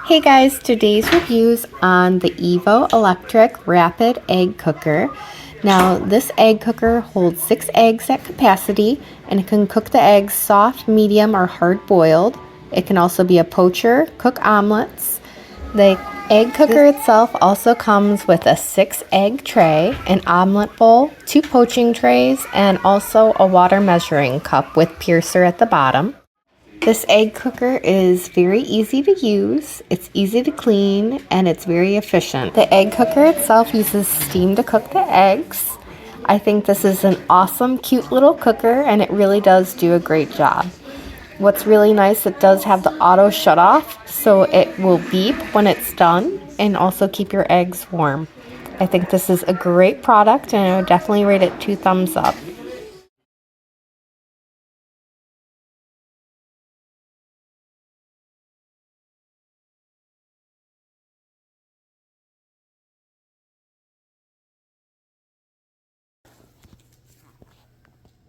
Hey guys, today's review's on the Evoloop Rapid Egg Cooker. Now this egg cooker holds 6 eggs at capacity and it can cook the eggs soft, medium, or hard boiled. It can also be a poacher, cook omelets. The egg cooker itself also comes with a 6 egg tray, an omelet bowl, 2 poaching trays, and also a water measuring cup with piercer at the bottom. This egg cooker is very easy to use, it's easy to clean, and it's very efficient. The egg cooker itself uses steam to cook the eggs. I think this is an awesome, cute little cooker, and it really does do a great job. What's really nice, it does have the auto shut off, so it will beep when it's done and also keep your eggs warm. I think this is a great product, and I would definitely rate it 2 thumbs up.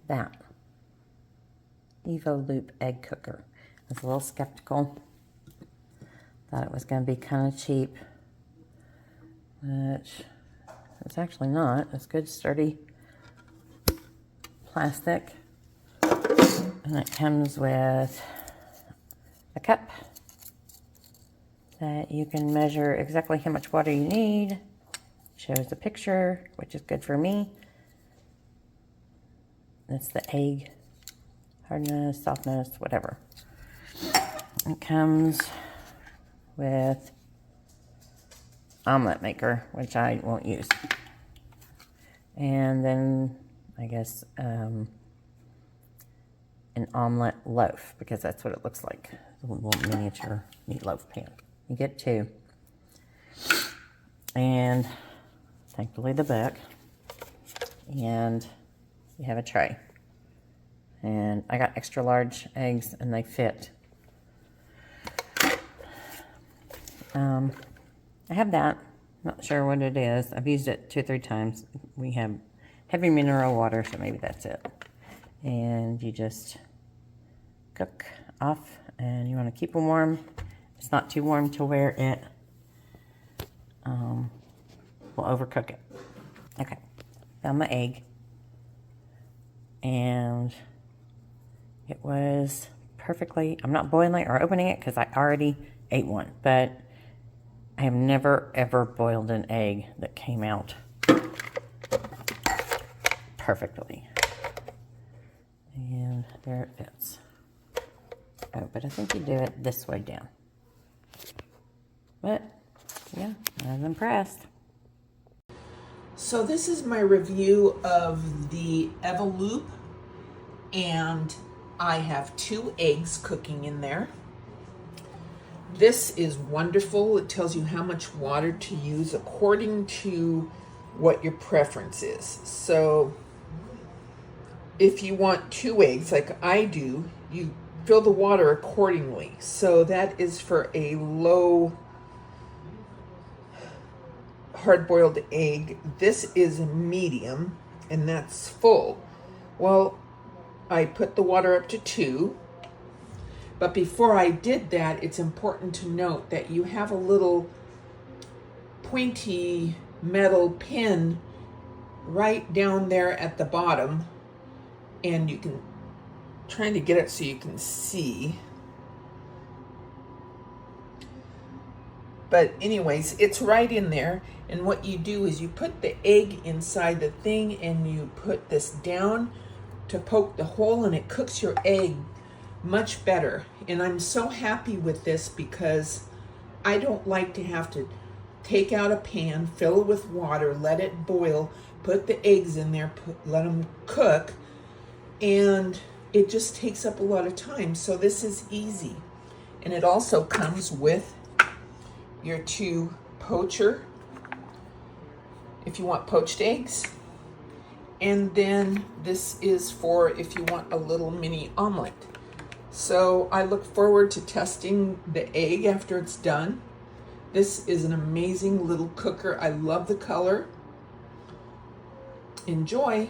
That Evoloop Egg Cooker. I was a little skeptical. Thought it was going to be kind of cheap, which it's actually not. It's good, sturdy plastic. And it comes with a cup that you can measure exactly how much water you need. Shows a picture, which is good for me. That's the egg hardness, softness, whatever. It comes with omelet maker, which I won't use. And then I guess an omelet loaf, because that's what it looks like. A little miniature meatloaf pan. You get 2. And thankfully the book. And you have a tray. And I got extra large eggs and they fit. I have that. Not sure what it is. I've used it 2 or 3 times. We have heavy mineral water, so maybe that's it. And you just cook off, and you want to keep them warm. It's not too warm to where it will overcook it. Okay, found my egg. And it was perfectly, I'm not boiling it or opening it because I already ate one, but I have never ever boiled an egg that came out perfectly. And there it fits. Oh, but I think you do it this way down. But yeah, I was impressed. So this is my review of the Evoloop, and I have 2 eggs cooking in there. This is wonderful. It tells you how much water to use according to what your preference is. So if you want 2 eggs like I do, you fill the water accordingly. So that is for a low hard-boiled egg. This is medium, and that's full. Well, I put the water up to 2, but before I did that, it's important to note that you have a little pointy metal pin right down there at the bottom, and you can trying to get it so you can see. But anyways, it's right in there, and what you do is you put the egg inside the thing and you put this down to poke the hole, and it cooks your egg much better. And I'm so happy with this because I don't like to have to take out a pan, fill it with water, let it boil, put the eggs in there, let them cook, and it just takes up a lot of time. So this is easy. And it also comes with your 2 poacher, if you want poached eggs. And then this is for if you want a little mini omelet. So I look forward to testing the egg after it's done. This is an amazing little cooker. I love the color. Enjoy.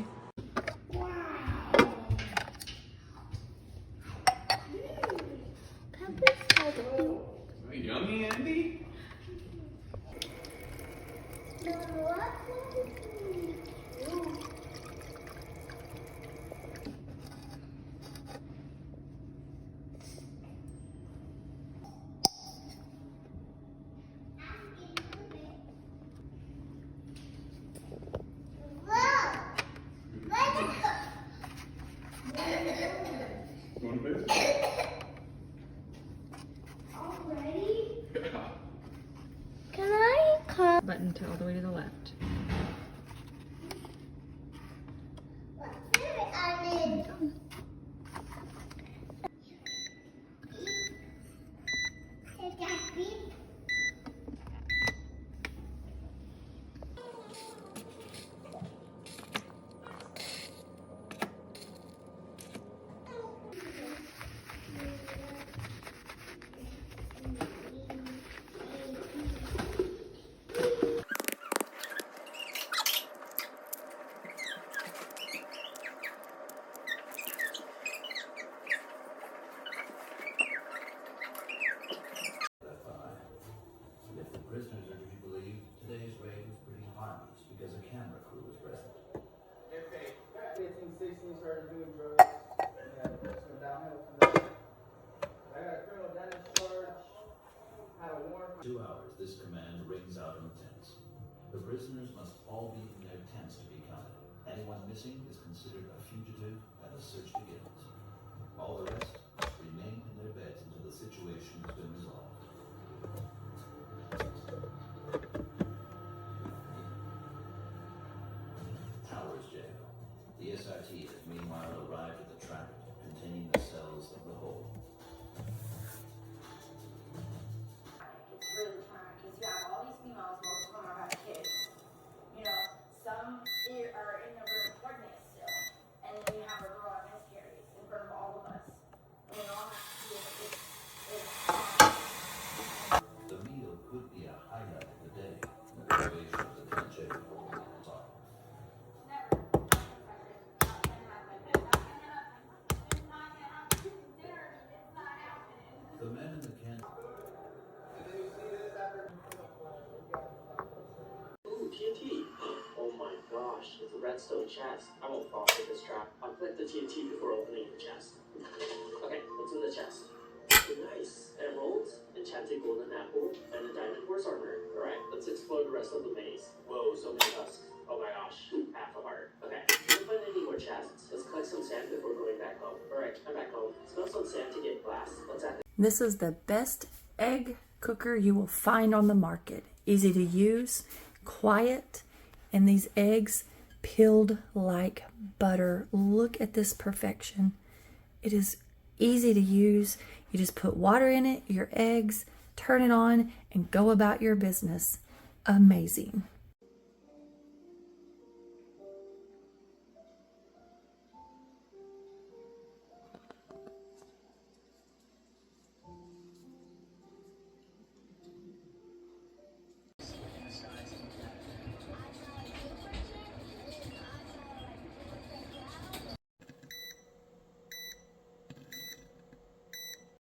Yummy. funny, Andy? Want to bed? Can I come? Button to all the way to the left. If the prisoners are to be believed, today's raid was pretty harmless because a camera crew was present. Okay. 15, 16 started doing drugs. Yeah, just went downhill from there. I got a criminal damage charge. Had a warrant. 2 hours, this command rings out in the tents. The prisoners must all be in their tents to be counted. Anyone missing is considered a fugitive and the search begins. All the rest must remain in their beds until the situation has been resolved. Towers Jail. The SRT has meanwhile arrived at the tract containing the cells of the hold. It's really trying because you have all these females, most of them are having kids. You know, some are in the room pregnant still, and then you have a girl that miscarries in front of all of us. And we all have to see if it's The meal could be a highlight of the day. The motivation of the tent jail. The men in the camp. Ooh, TNT. Oh my gosh, it's a redstone chest. I won't fall for this trap. I'll collect the TNT before opening the chest. Okay, what's in the chest? Nice. Emeralds, enchanted golden apple, and a diamond horse armor. Alright, let's explore the rest of the maze. Whoa, so many husks. Oh my gosh, half a heart. Okay, can't find any more chests. Let's collect some sand before going back home. Alright, I'm back home. Smell some sand to get glass. Let's add This is the best egg cooker you will find on the market. Easy to use, quiet, and these eggs peeled like butter. Look at this perfection. It is easy to use. You just put water in it, your eggs, turn it on, and go about your business. Amazing.